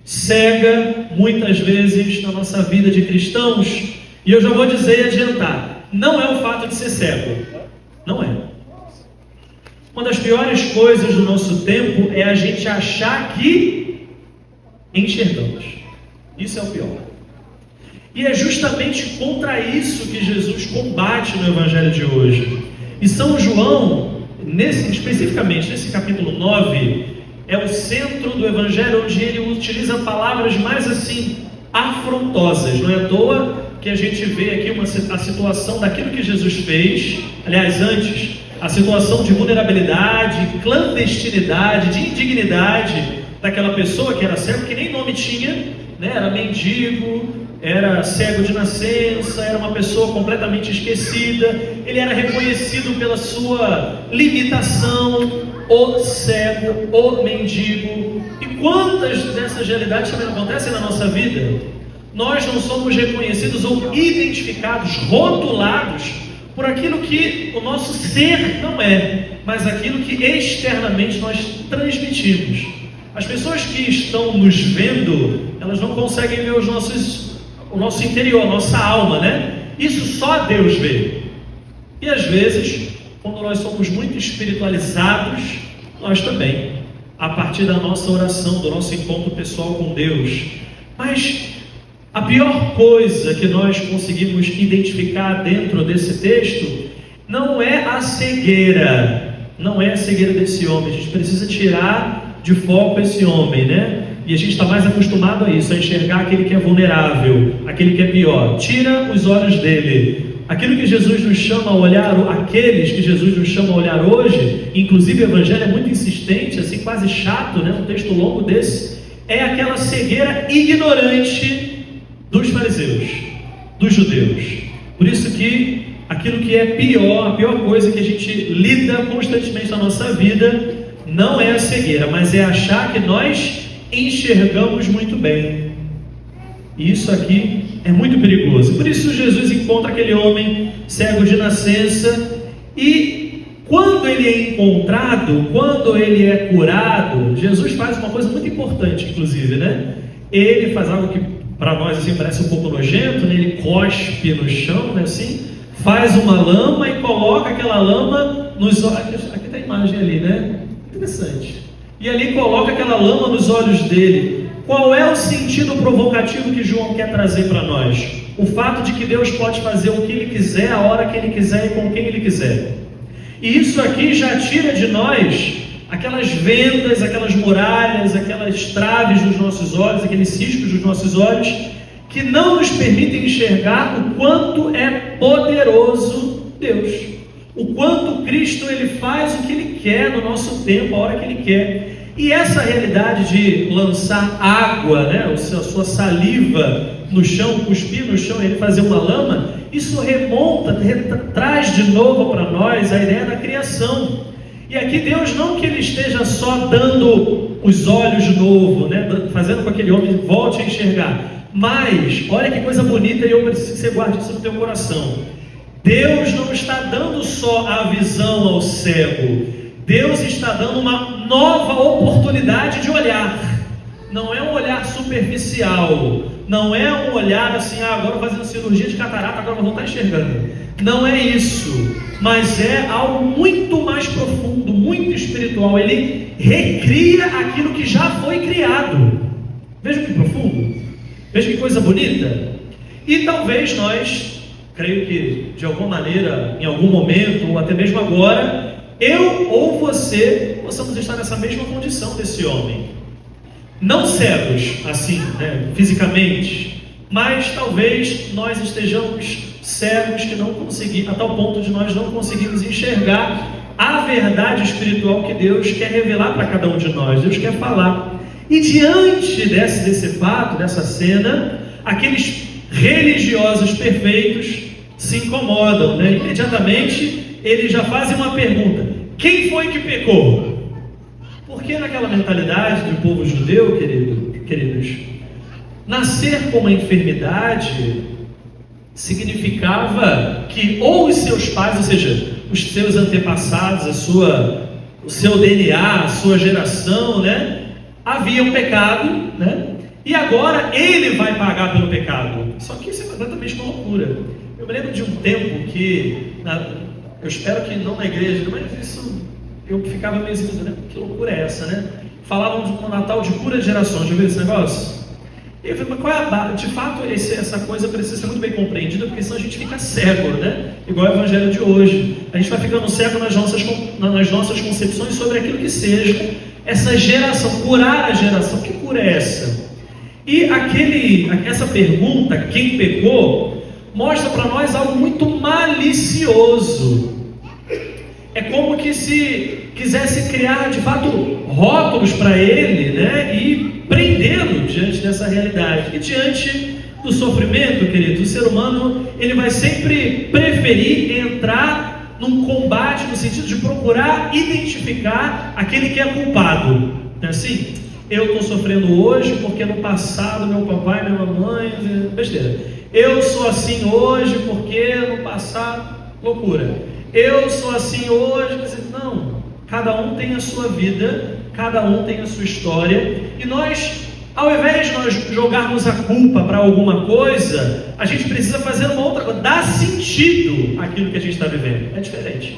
cega, muitas vezes, na nossa vida de cristãos. E eu já vou dizer e adiantar, não é o fato de ser cego. Não é. Uma das piores coisas do nosso tempo é a gente achar que enxergamos. Isso é o pior. E é justamente contra isso que Jesus combate no Evangelho de hoje. E São João, especificamente nesse capítulo 9, é o centro do Evangelho, onde ele utiliza palavras mais assim, afrontosas. Não é à toa que a gente vê aqui a situação daquilo que Jesus fez, aliás, antes, a situação de vulnerabilidade, clandestinidade, de indignidade daquela pessoa que era cego, que nem nome tinha, né? Era mendigo, era cego de nascença, era uma pessoa completamente esquecida, ele era reconhecido pela sua limitação, o cego, o mendigo. E quantas dessas realidades também acontecem na nossa vida? Nós não somos reconhecidos ou identificados, rotulados por aquilo que o nosso ser não é, mas aquilo que externamente nós transmitimos. As pessoas que estão nos vendo, elas não conseguem ver o nosso interior, a nossa alma, né? Isso só Deus vê. E às vezes, quando nós somos muito espiritualizados, nós também, a partir da nossa oração, do nosso encontro pessoal com Deus. Mas a pior coisa que nós conseguimos identificar dentro desse texto não é a cegueira, não é a cegueira desse homem. A gente precisa tirar de foco esse homem, né? E a gente está mais acostumado a isso, a enxergar aquele que é vulnerável, aquele que é pior. Tira os olhos dele. Aquilo que Jesus nos chama a olhar, aqueles que Jesus nos chama a olhar hoje, inclusive o Evangelho é muito insistente, assim quase chato, né? Um texto longo desse, é aquela cegueira ignorante dos fariseus, dos judeus. Por isso que aquilo que é pior, a pior coisa que a gente lida constantemente na nossa vida, não é a cegueira, mas é achar que nós enxergamos muito bem. E isso aqui é muito perigoso. Por isso Jesus encontra aquele homem cego de nascença, e quando ele é encontrado, quando ele é curado, Jesus faz uma coisa muito importante, inclusive, né? Ele faz algo que para nós assim parece um pouco nojento, né? Ele cospe no chão, né? Assim, faz uma lama e coloca aquela lama nos olhos. Aqui está a imagem ali, né? Interessante. E ali coloca aquela lama nos olhos dele. Qual é o sentido provocativo que João quer trazer para nós? O fato de que Deus pode fazer o que Ele quiser, a hora que Ele quiser e com quem Ele quiser. E isso aqui já tira de nós aquelas vendas, aquelas muralhas, aquelas traves dos nossos olhos, aqueles ciscos dos nossos olhos, que não nos permitem enxergar o quanto é poderoso Deus. O quanto Cristo Ele faz o que Ele quer no nosso tempo, a hora que Ele quer. E essa realidade de lançar água, né, a sua saliva no chão, cuspir no chão e Ele fazer uma lama, isso remonta, traz de novo para nós a ideia da criação. E aqui Deus não que Ele esteja só dando os olhos de novo, né, fazendo com que aquele homem volte a enxergar. Mas, olha que coisa bonita, e eu preciso que você guarde isso no teu coração. Deus não está dando só a visão ao cego, Deus está dando uma nova oportunidade de olhar. Não é um olhar superficial, não é um olhar assim, agora fazendo cirurgia de catarata, agora vou estar enxergando. Não é isso, mas é algo muito mais profundo, muito espiritual. Ele recria aquilo que já foi criado. Veja que profundo, veja que coisa bonita. E talvez nós, creio que de alguma maneira, em algum momento, ou até mesmo agora, eu ou você possamos estar nessa mesma condição desse homem. Não cegos, assim, né, fisicamente, mas talvez nós estejamos cegos que não conseguimos, a tal ponto de nós não conseguimos enxergar a verdade espiritual que Deus quer revelar para cada um de nós. Deus quer falar. E diante desse fato, dessa cena, aqueles religiosos perfeitos se incomodam, né? Imediatamente eles já fazem uma pergunta: quem foi que pecou? Porque naquela mentalidade do povo judeu, queridos, nascer com uma enfermidade significava que ou os seus pais, ou seja, os seus antepassados, o seu DNA, a sua geração, né, haviam pecado, né? e agora ele vai pagar pelo pecado. Só que isso é completamente uma loucura. Eu me lembro de um tempo que, eu espero que não na igreja, mas isso, eu ficava meio assim, né? Que loucura é essa, né? Falavam de um Natal de cura de gerações, já viu esse negócio? E eu falei, mas qual é a base? De fato, essa coisa precisa ser muito bem compreendida, porque senão a gente fica cego, né? Igual o evangelho de hoje. A gente vai ficando cego nas nossas concepções sobre aquilo que seja essa geração, curar a geração. Que cura é essa? E essa pergunta, quem pecou, mostra para nós algo muito malicioso. É como que se quisesse criar, de fato, rótulos para ele, né? E prendê-lo diante dessa realidade. E diante do sofrimento, querido, o ser humano, ele vai sempre preferir entrar num combate no sentido de procurar identificar aquele que é culpado. Não é assim? Eu estou sofrendo hoje porque no passado meu papai, minha mamãe... Besteira. Eu sou assim hoje porque no passado... Loucura. Eu sou assim hoje... Não. Cada um tem a sua vida, cada um tem a sua história, e nós, ao invés de nós jogarmos a culpa para alguma coisa, a gente precisa fazer uma outra coisa, dar sentido àquilo que a gente está vivendo. É diferente.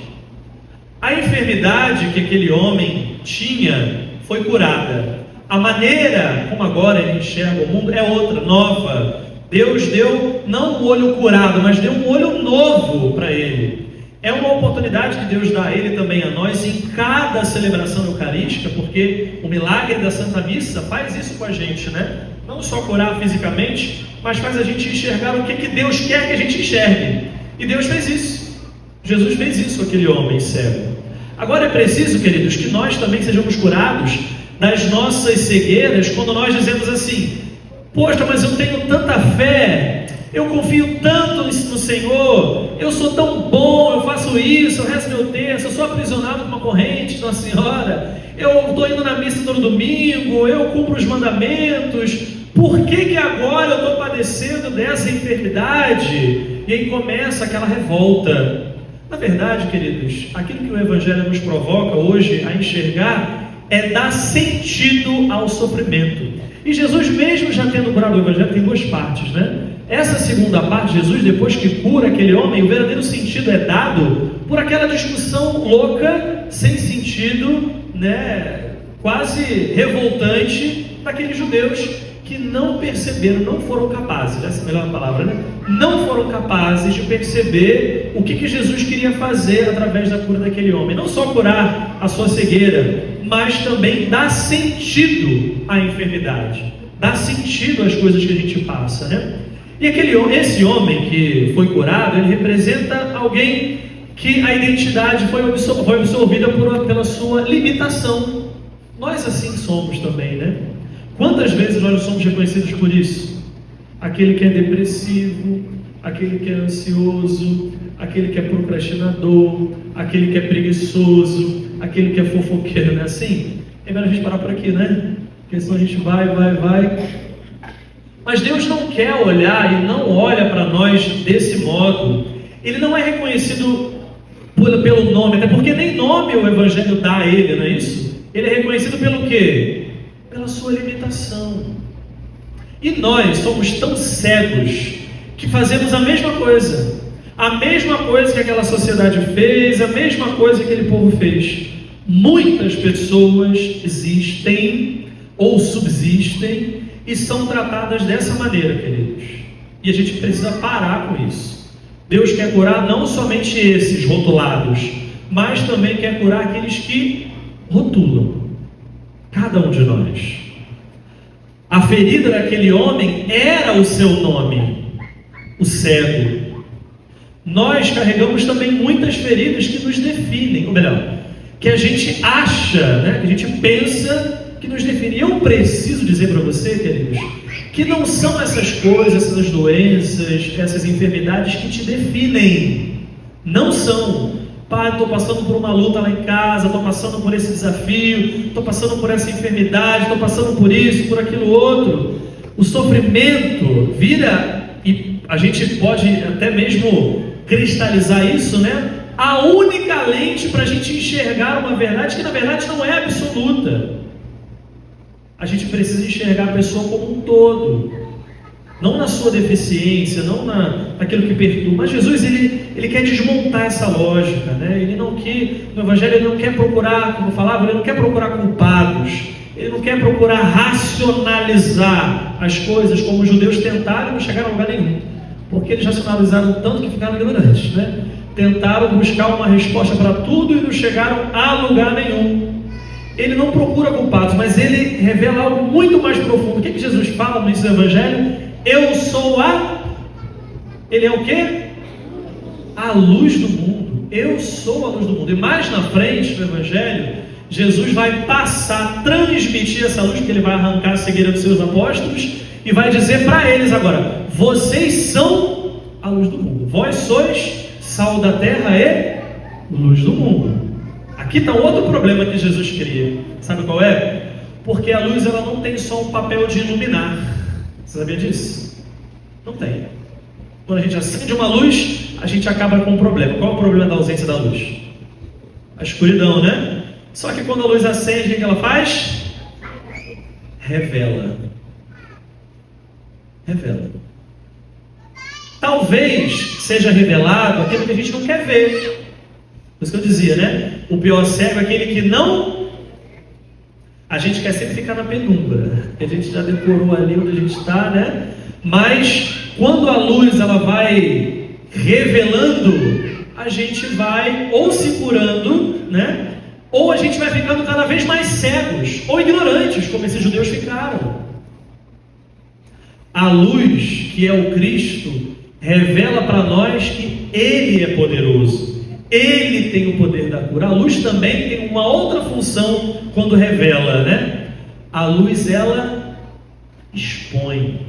A enfermidade que aquele homem tinha foi curada. A maneira como agora ele enxerga o mundo é outra, nova. Deus deu não um olho curado, mas deu um olho novo para ele. É uma oportunidade que Deus dá a ele também a nós em cada celebração eucarística, porque o milagre da Santa Missa faz isso com a gente, né? Não só curar fisicamente, mas faz a gente enxergar o que Deus quer que a gente enxergue. E Deus fez isso. Jesus fez isso com aquele homem cego. Agora é preciso, queridos, que nós também sejamos curados das nossas cegueiras, quando nós dizemos assim: poxa, mas eu tenho tanta fé, eu confio tanto no Senhor, eu sou tão bom, eu faço isso, eu rezo meu terço, eu sou aprisionado com uma corrente de Nossa Senhora, eu estou indo na missa todo domingo, eu cumpro os mandamentos, por que agora eu estou padecendo dessa enfermidade? E aí começa aquela revolta. Na verdade, queridos, aquilo que o Evangelho nos provoca hoje a enxergar é dar sentido ao sofrimento. E Jesus, mesmo já tendo curado o Evangelho, tem duas partes, né? Essa segunda parte, Jesus, depois que cura aquele homem, o verdadeiro sentido é dado por aquela discussão louca, sem sentido, né? Quase revoltante, daqueles judeus que não perceberam, não foram capazes, essa é a melhor palavra, né? Não foram capazes de perceber o que Jesus queria fazer através da cura daquele homem. Não só curar a sua cegueira, mas também dar sentido à enfermidade, dar sentido às coisas que a gente passa, né? E esse homem que foi curado, ele representa alguém que a identidade foi absorvida pela sua limitação. Nós assim somos também, né? Quantas vezes nós somos reconhecidos por isso? Aquele que é depressivo, aquele que é ansioso, aquele que é procrastinador, aquele que é preguiçoso, aquele que é fofoqueiro, não é assim? É melhor a gente parar por aqui, né? Porque senão a gente vai. Mas Deus não quer olhar e não olha para nós desse modo. Ele não é reconhecido pelo nome, até porque nem nome o Evangelho dá a ele, não é isso? Ele é reconhecido pelo quê? Pela sua limitação. E nós somos tão cegos que fazemos a mesma coisa que aquela sociedade fez, a mesma coisa que aquele povo fez. Muitas pessoas existem ou subsistem e são tratadas dessa maneira, queridos. E a gente precisa parar com isso. Deus quer curar não somente esses rotulados, mas também quer curar aqueles que rotulam. Cada um de nós. A ferida daquele homem era o seu nome, o cego. Nós carregamos também muitas feridas que nos definem, ou melhor, que a gente acha, né, que a gente pensa que nos define. Eu preciso dizer para você, queridos, que não são essas coisas, essas doenças, essas enfermidades que te definem. Não são. Pai, estou passando por uma luta lá em casa, estou passando por esse desafio, estou passando por essa enfermidade, estou passando por isso, por aquilo outro. O sofrimento vira, e a gente pode até mesmo cristalizar isso, né? A única lente para a gente enxergar uma verdade que na verdade não é absoluta. A gente precisa enxergar a pessoa como um todo, não na sua deficiência, não naquilo que perturba. Mas Jesus, ele quer desmontar essa lógica, né? No Evangelho, ele não quer procurar, como eu falava, ele não quer procurar culpados, ele não quer procurar racionalizar as coisas como os judeus tentaram e não chegaram a lugar nenhum, porque eles racionalizaram tanto que ficaram ignorantes, né? Tentaram buscar uma resposta para tudo e não chegaram a lugar nenhum. Ele não procura culpados, mas ele revela algo muito mais profundo. O que Jesus fala no início do Evangelho? Eu sou Ele é o quê? A luz do mundo. Eu sou a luz do mundo. E mais na frente no Evangelho, Jesus vai passar, transmitir essa luz, porque ele vai arrancar a cegueira dos seus apóstolos e vai dizer para eles agora: vocês são a luz do mundo. Vós sois sal da terra e luz do mundo. Aqui está outro problema que Jesus cria. Sabe qual é? Porque a luz, ela não tem só um papel de iluminar. Você sabia disso? Não tem. Quando a gente acende uma luz, a gente acaba com um problema. Qual é o problema da ausência da luz? A escuridão, né? Só que quando a luz acende, o que ela faz? Revela. Revela. Talvez seja revelado aquilo que a gente não quer ver. Por isso que eu dizia, né? O pior cego é aquele que não... A gente quer sempre ficar na penumbra. A gente já decorou ali onde a gente está, né? Mas quando a luz ela vai revelando, a gente vai ou se curando, né? Ou a gente vai ficando cada vez mais cegos ou ignorantes, como esses judeus ficaram. A luz, que é o Cristo, revela para nós que Ele é poderoso. Ele tem o poder da cura. A luz também tem uma outra função quando revela, né? A luz, ela expõe.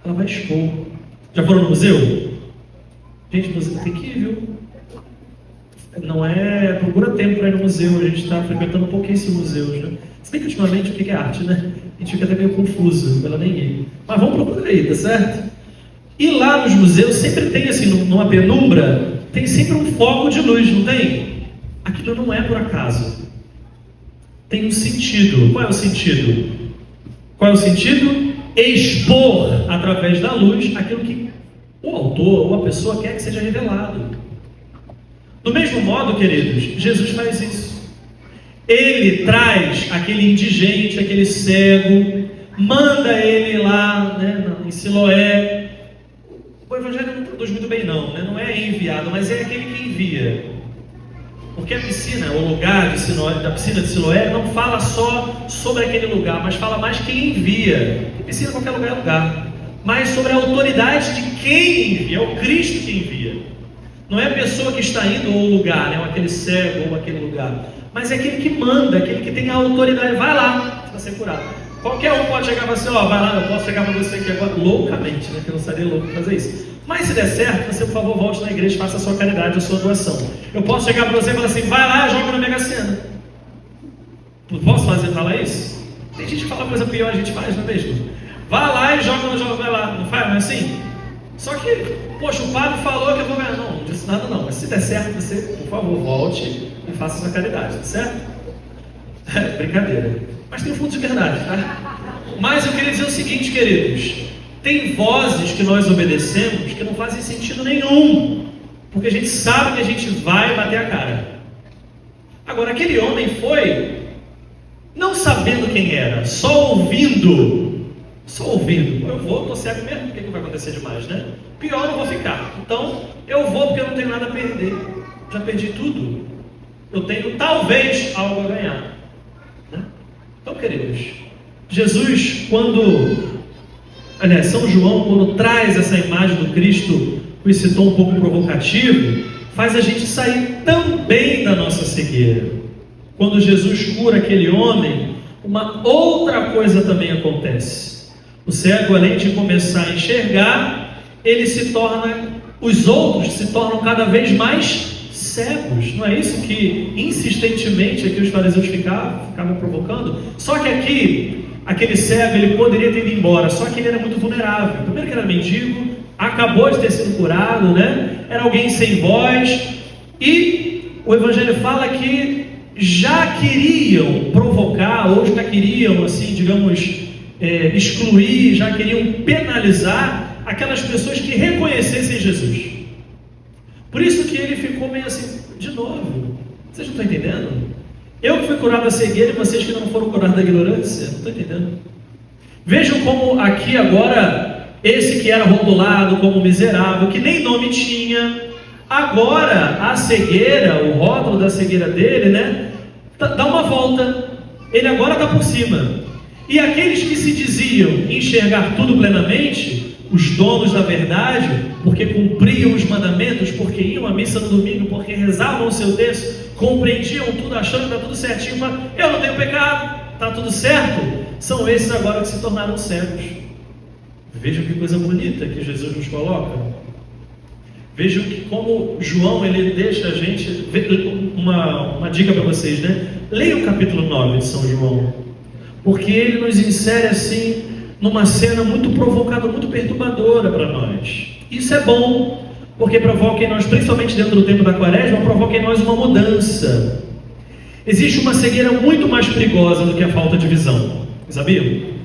Ela vai expor. Já foram no museu? Gente, museu tem que ir, viu? Não é... Procura tempo para ir no museu. A gente está frequentando pouquíssimos museus, né? Se bem que ultimamente o que é arte, né? A gente fica até meio confuso pela nem ir. Mas vamos procurar aí, tá certo? E lá nos museus sempre tem assim, numa penumbra, tem sempre um foco de luz, não tem? Aquilo não é por acaso. Tem um sentido. Qual é o sentido? Qual é o sentido? Expor através da luz aquilo que o autor ou a pessoa quer que seja revelado. Do mesmo modo, queridos, Jesus faz isso. Ele traz aquele indigente, aquele cego, manda ele lá, né, em Siloé. O Evangelho não traduz muito bem não, né? Não é enviado, mas é aquele que envia. Porque a piscina, o lugar de Siloé, da piscina de Siloé, não fala só sobre aquele lugar, mas fala mais quem envia. A piscina em qualquer lugar é lugar. Mas sobre a autoridade de quem envia, é o Cristo que envia. Não é a pessoa que está indo ou o lugar, né? Ou aquele cego ou aquele lugar. Mas é aquele que manda, aquele que tem a autoridade. Vai lá, você vai ser curado. Qualquer um pode chegar e falar assim, ó, vai lá, eu posso chegar para você aqui agora, loucamente, né? Que eu não estaria louco para fazer isso. Mas se der certo, você, por favor, volte na igreja e faça a sua caridade, a sua doação. Eu posso chegar para você e falar assim, vai lá, joga na Mega Sena. Posso falar isso? Tem gente que fala coisa pior, a gente faz, não é mesmo? Vai lá e joga, vai lá. Não faz, não é assim? Só que, poxa, o padre falou que eu vou ganhar. Não disse nada não, mas se der certo, você, por favor, volte e faça a sua caridade, tá certo? É, brincadeira. Mas tem um fundo de verdade, tá? Mas eu queria dizer o seguinte, queridos. Tem vozes que nós obedecemos que não fazem sentido nenhum. Porque a gente sabe que a gente vai bater a cara. Agora, aquele homem foi, não sabendo quem era, só ouvindo. Eu vou, estou cego mesmo, o que vai acontecer demais, né? Pior, eu não vou ficar. Então, eu vou porque eu não tenho nada a perder. Já perdi tudo. Eu tenho, talvez, algo a ganhar. Então, queridos, Jesus, São João, quando traz essa imagem do Cristo com esse tom um pouco provocativo, faz a gente sair também da nossa cegueira. Quando Jesus cura aquele homem, uma outra coisa também acontece. O cego, além de começar a enxergar, os outros se tornam cada vez mais cegos. Não é isso que insistentemente aqui os fariseus ficavam provocando? Só que aqui, aquele cego, ele poderia ter ido embora, só que ele era muito vulnerável. Primeiro que era mendigo, acabou de ter sido curado, né? Era alguém sem voz, e o Evangelho fala que já queriam provocar, ou já queriam, assim, digamos, excluir, já queriam penalizar aquelas pessoas que reconhecessem Jesus. Por isso que ele ficou meio assim, de novo, vocês não estão entendendo? Eu que fui curado da cegueira e vocês que não foram curados da ignorância, não estão entendendo? Vejam como aqui agora, esse que era rotulado como miserável, que nem nome tinha, agora a cegueira, o rótulo da cegueira dele, né, dá uma volta, ele agora está por cima. E aqueles que se diziam enxergar tudo plenamente, os donos da verdade, porque cumpriam os mandamentos, porque iam à missa no domingo, porque rezavam o seu texto, compreendiam tudo, achando que está tudo certinho, mas eu não tenho pecado, está tudo certo, são esses agora que se tornaram cegos. Vejam que coisa bonita que Jesus nos coloca. Vejam que como João, ele deixa a gente, uma dica para vocês, né? Leia o capítulo 9 de São João, porque ele nos insere assim, numa cena muito provocadora, muito perturbadora para nós. Isso é bom, porque provoca em nós, principalmente dentro do tempo da quaresma, provoca em nós uma mudança. Existe uma cegueira muito mais perigosa do que a falta de visão, sabiam?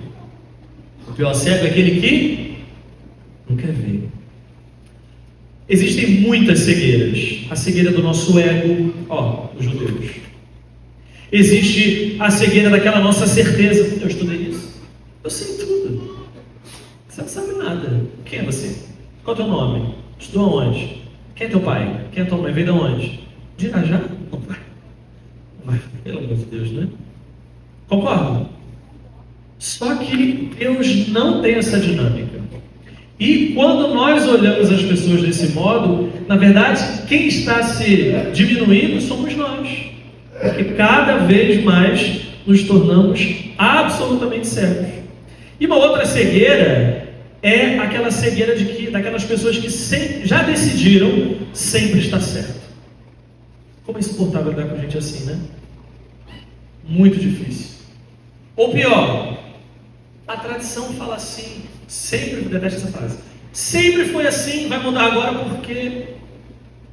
O pior cego é aquele que não quer ver. Existem muitas cegueiras. A cegueira do nosso ego, os judeus. Existe a cegueira daquela nossa certeza. Eu estudei isso. Eu sei tudo. Você não sabe nada. Quem é você? Qual é o teu nome? Estudou onde? Quem é teu pai? Quem é tua mãe? Veio de onde? De Irajá? Não vai. Vai, pelo amor de Deus, né? Concordo? Só que Deus não tem essa dinâmica. E quando nós olhamos as pessoas desse modo, na verdade, quem está se diminuindo somos nós. Porque cada vez mais nos tornamos absolutamente cegos. E uma outra cegueira é aquela cegueira daquelas pessoas que já decidiram sempre estar certo. Como é insuportável lidar com gente assim, né? Muito difícil. Ou pior, a tradição fala assim, sempre, detesto essa frase, sempre foi assim, vai mudar agora porque,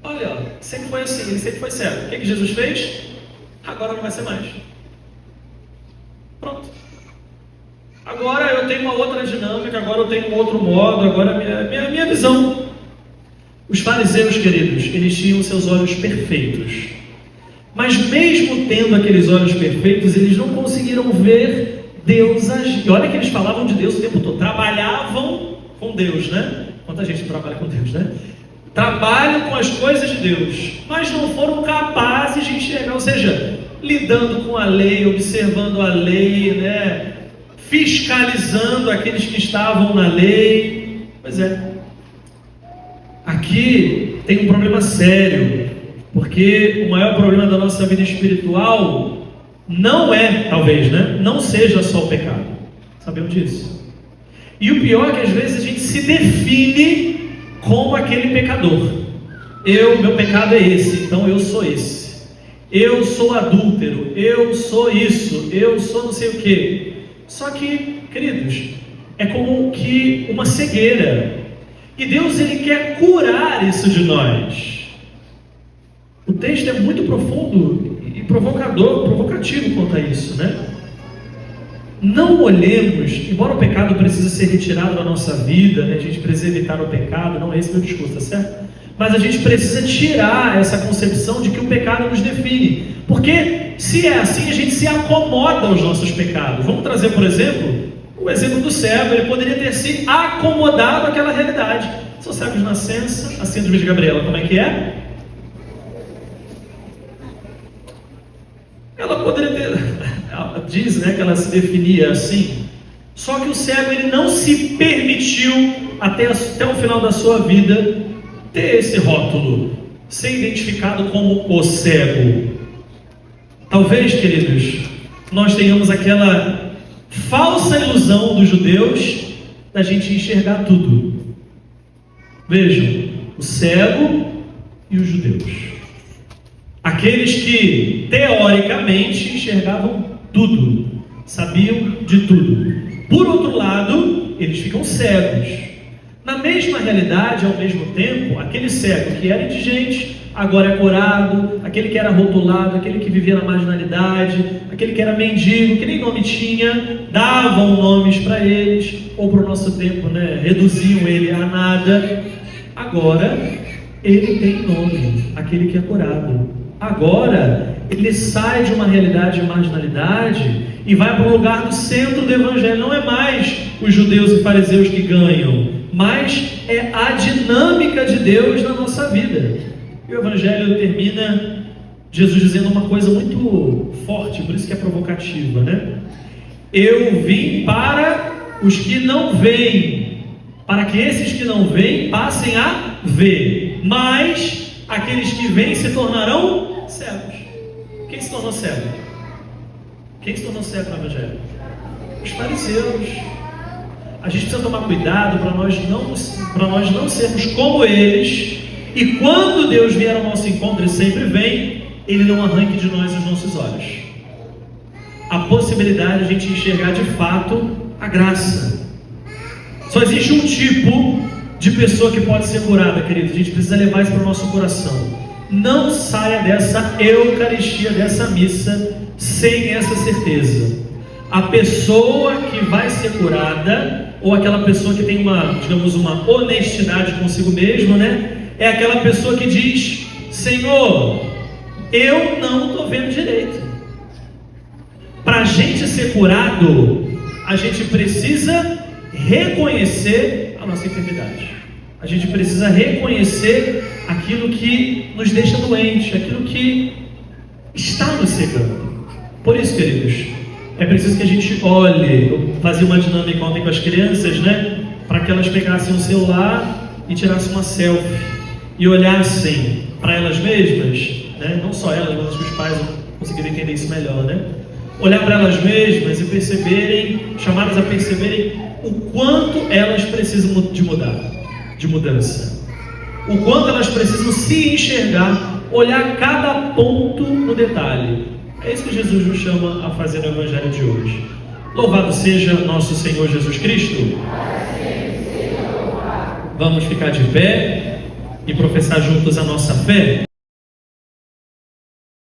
olha, sempre foi assim, ele sempre foi certo. O que Jesus fez? Agora não vai ser mais. Pronto. Agora eu tenho uma outra dinâmica, agora eu tenho um outro modo, agora minha visão. Os fariseus, queridos, eles tinham seus olhos perfeitos. Mas mesmo tendo aqueles olhos perfeitos, eles não conseguiram ver Deus agir. E olha que eles falavam de Deus o tempo todo. Trabalhavam com Deus, né? Quanta gente trabalha com Deus, né? Trabalham com as coisas de Deus, mas não foram capazes de enxergar, ou seja, lidando com a lei, observando a lei, né? Fiscalizando aqueles que estavam na lei. Pois é. Aqui tem um problema sério, porque o maior problema da nossa vida espiritual não é, talvez, né? Não seja só o pecado. Sabemos disso. E o pior é que às vezes a gente se define como aquele pecador. Meu pecado é esse, então eu sou esse. Eu sou adúltero, eu sou isso, eu sou não sei o quê. Só que, queridos, é como que uma cegueira. E Deus, Ele quer curar isso de nós. O texto é muito profundo e provocativo quanto a isso, né? Não olhemos, embora o pecado precise ser retirado da nossa vida, né? A gente precisa evitar o pecado, não é esse meu discurso, tá certo? Mas a gente precisa tirar essa concepção de que o pecado nos define. Porque se é assim, a gente se acomoda aos nossos pecados. Vamos trazer, por exemplo, o exemplo do cego. Ele poderia ter se acomodado àquela realidade. Sou cego de nascença, a síndrome de Gabriela, como é que é? Ela poderia ter, ela diz, né, que ela se definia assim. Só que o cego, ele não se permitiu até o final da sua vida ter esse rótulo, ser identificado como o cego. Talvez, queridos, nós tenhamos aquela falsa ilusão dos judeus da gente enxergar tudo. Vejam, o cego e os judeus. Aqueles que, teoricamente, enxergavam tudo, sabiam de tudo. Por outro lado, eles ficam cegos. Na mesma realidade, ao mesmo tempo, aquele cego que era indigente, agora é curado, aquele que era rotulado, aquele que vivia na marginalidade, aquele que era mendigo, que nem nome tinha, davam nomes para eles, ou para o nosso tempo, né, reduziam ele a nada. Agora ele tem nome, aquele que é curado. Agora ele sai de uma realidade de marginalidade e vai para o lugar do centro do Evangelho. Não é mais os judeus e fariseus que ganham, mas é a dinâmica de Deus na nossa vida. E o Evangelho termina Jesus dizendo uma coisa muito forte, por isso que é provocativa, né? Eu vim para os que não veem, para que esses que não veem passem a ver, mas aqueles que veem se tornarão cegos. Quem se tornou cego? Quem se tornou cego no Evangelho? Os fariseus. A gente precisa tomar cuidado para nós não sermos como eles, e quando Deus vier ao nosso encontro, e sempre vem, Ele não arranque de nós os nossos olhos. A possibilidade de a gente enxergar de fato a graça. Só existe um tipo de pessoa que pode ser curada, querido. A gente precisa levar isso para o nosso coração. Não saia dessa Eucaristia, dessa missa, sem essa certeza. A pessoa que vai ser curada, ou aquela pessoa que tem uma honestidade consigo mesmo, né? É aquela pessoa que diz: Senhor, eu não estou vendo direito. Para a gente ser curado, a gente precisa reconhecer a nossa enfermidade. A gente precisa reconhecer aquilo que nos deixa doente, aquilo que está nos cegando. Por isso, queridos, é preciso que a gente olhe. Eu fazia uma dinâmica ontem com as crianças, né? Para que elas pegassem um celular e tirassem uma selfie e olhassem para elas mesmas, né? Não só elas, mas os pais conseguiram entender isso melhor, né? Olhar para elas mesmas e perceberem, chamadas a perceberem o quanto elas precisam de mudança, o quanto elas precisam se enxergar, olhar cada ponto no detalhe. É isso que Jesus nos chama a fazer no Evangelho de hoje. Louvado seja nosso Senhor Jesus Cristo. Vamos ficar de pé e professar juntos a nossa fé.